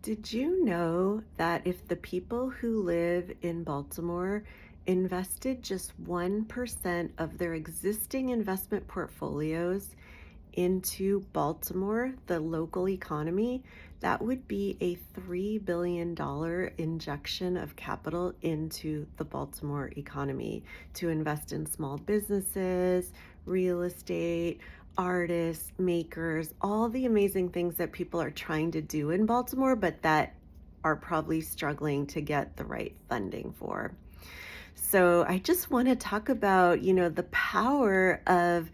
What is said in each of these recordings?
Did you know that if the people who live in Baltimore invested just 1% of their existing investment portfolios into Baltimore, the local economy, that would be a $3 billion injection of capital into the Baltimore economy to invest in small businesses, real estate, artists, makers, all the amazing things that people are trying to do in Baltimore, but that are probably struggling to get the right funding for. So I just want to talk about, the power of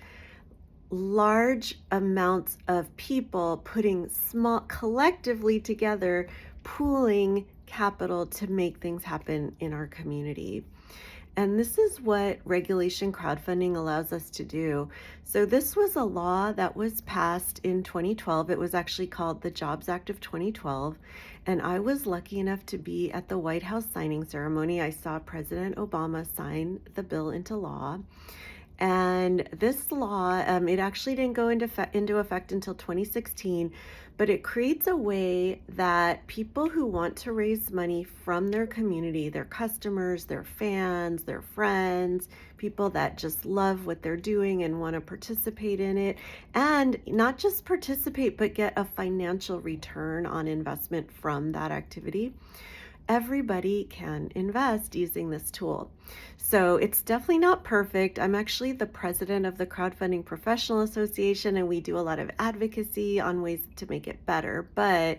large amounts of people putting small collectively together, pooling capital to make things happen in our community. And this is what regulation crowdfunding allows us to do. So this was a law that was passed in 2012. It was actually called the Jobs Act of 2012. And I was lucky enough to be at the White House signing ceremony. I saw President Obama sign the bill into law. And this law, it actually didn't go into effect until 2016, but it creates a way that people who want to raise money from their community, their customers, their fans, their friends, people that just love what they're doing and want to participate in it, and not just participate, but get a financial return on investment from that activity, everybody can invest using this tool. So it's definitely not perfect. I'm actually the president of the Crowdfunding Professional Association, and we do a lot of advocacy on ways to make it better. But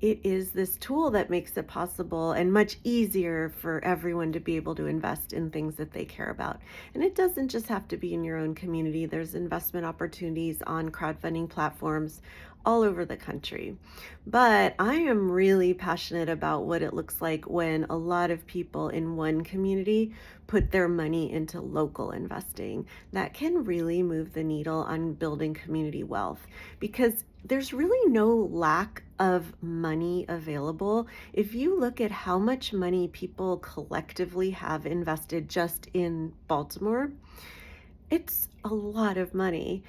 it is this tool that makes it possible and much easier for everyone to be able to invest in things that they care about. And it doesn't just have to be in your own community. There's investment opportunities on crowdfunding platforms all over the country. But I am really passionate about what it looks like when a lot of people in one community put their money into local investing. That can really move the needle on building community wealth, because there's really no lack of money available. If you look at how much money people collectively have invested just in Baltimore, it's a lot of money.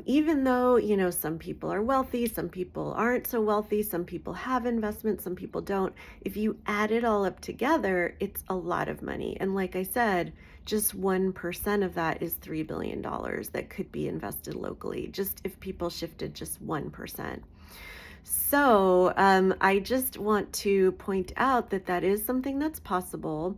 Even though, some people are wealthy, some people aren't so wealthy, some people have investments, some people don't. If you add it all up together, it's a lot of money. And like I said, just 1% of that is $3 billion that could be invested locally, just if people shifted just 1%. So I just want to point out that that is something that's possible.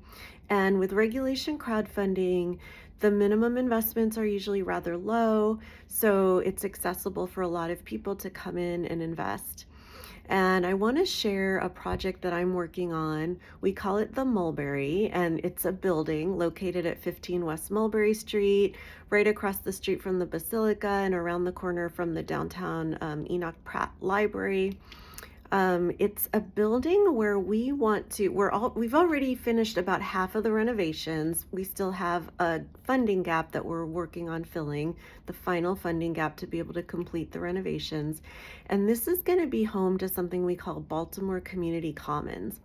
And with regulation crowdfunding, the minimum investments are usually rather low, so it's accessible for a lot of people to come in and invest. And I want to share a project that I'm working on. We call it the Mulberry, and it's a building located at 15 West Mulberry Street, right across the street from the Basilica and around the corner from the downtown Enoch Pratt Library. It's a building where we've already finished about half of the renovations. We still have a funding gap that we're working on filling, the final funding gap to be able to complete the renovations. And this is going to be home to something we call Baltimore Community Commons.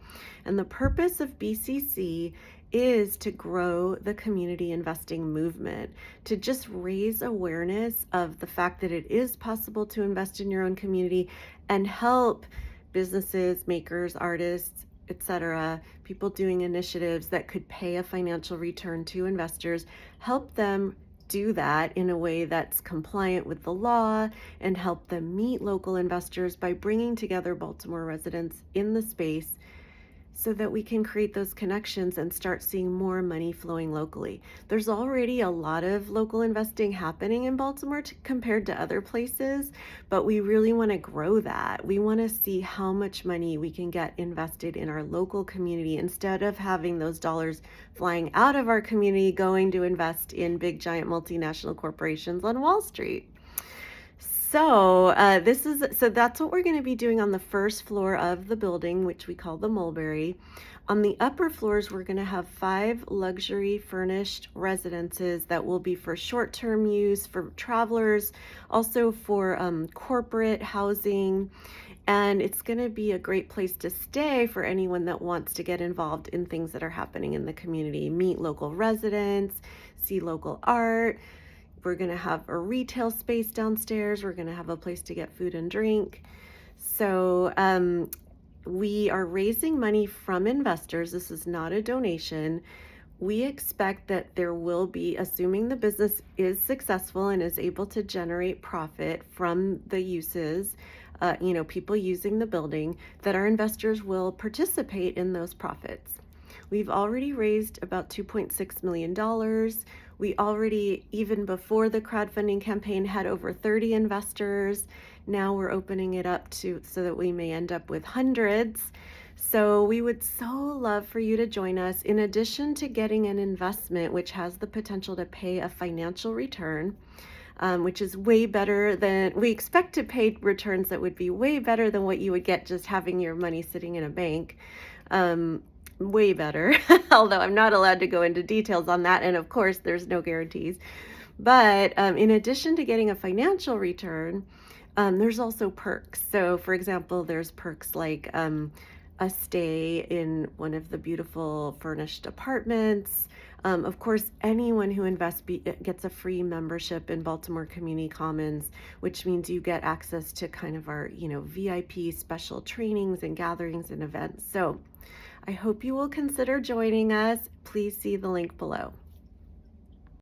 And the purpose of BCC is to grow the community investing movement, to just raise awareness of the fact that it is possible to invest in your own community and help businesses, makers, artists, etc., people doing initiatives that could pay a financial return to investors, help them do that in a way that's compliant with the law and help them meet local investors by bringing together Baltimore residents in the space so that we can create those connections and start seeing more money flowing locally. There's already a lot of local investing happening in Baltimore compared to other places, but we really want to grow that. We want to see how much money we can get invested in our local community instead of having those dollars flying out of our community going to invest in big giant multinational corporations on Wall Street. So that's what we're going to be doing on the first floor of the building, which we call the Mulberry. On the upper floors, we're going to have 5 luxury furnished residences that will be for short-term use, for travelers, also for corporate housing. And it's going to be a great place to stay for anyone that wants to get involved in things that are happening in the community, meet local residents, see local art. We're going to have a retail space downstairs. We're going to have a place to get food and drink. So we are raising money from investors. This is not a donation. We expect that there will be, assuming the business is successful and is able to generate profit from the uses, people using the building, that our investors will participate in those profits. We've already raised about $2.6 million. We already, even before the crowdfunding campaign, had over 30 investors. Now we're opening it up to so that we may end up with hundreds. So we would so love for you to join us. In addition to getting an investment, which has the potential to pay a financial return, which is way better than we expect to pay returns that would be way better than what you would get just having your money sitting in a bank. Way better, although I'm not allowed to go into details on that. And of course, there's no guarantees. But in addition to getting a financial return, there's also perks. So, for example, there's perks like a stay in one of the beautiful furnished apartments. Of course, anyone who invests gets a free membership in Baltimore Community Commons, which means you get access to kind of our, VIP special trainings and gatherings and events. So I hope you will consider joining us. Please see the link below.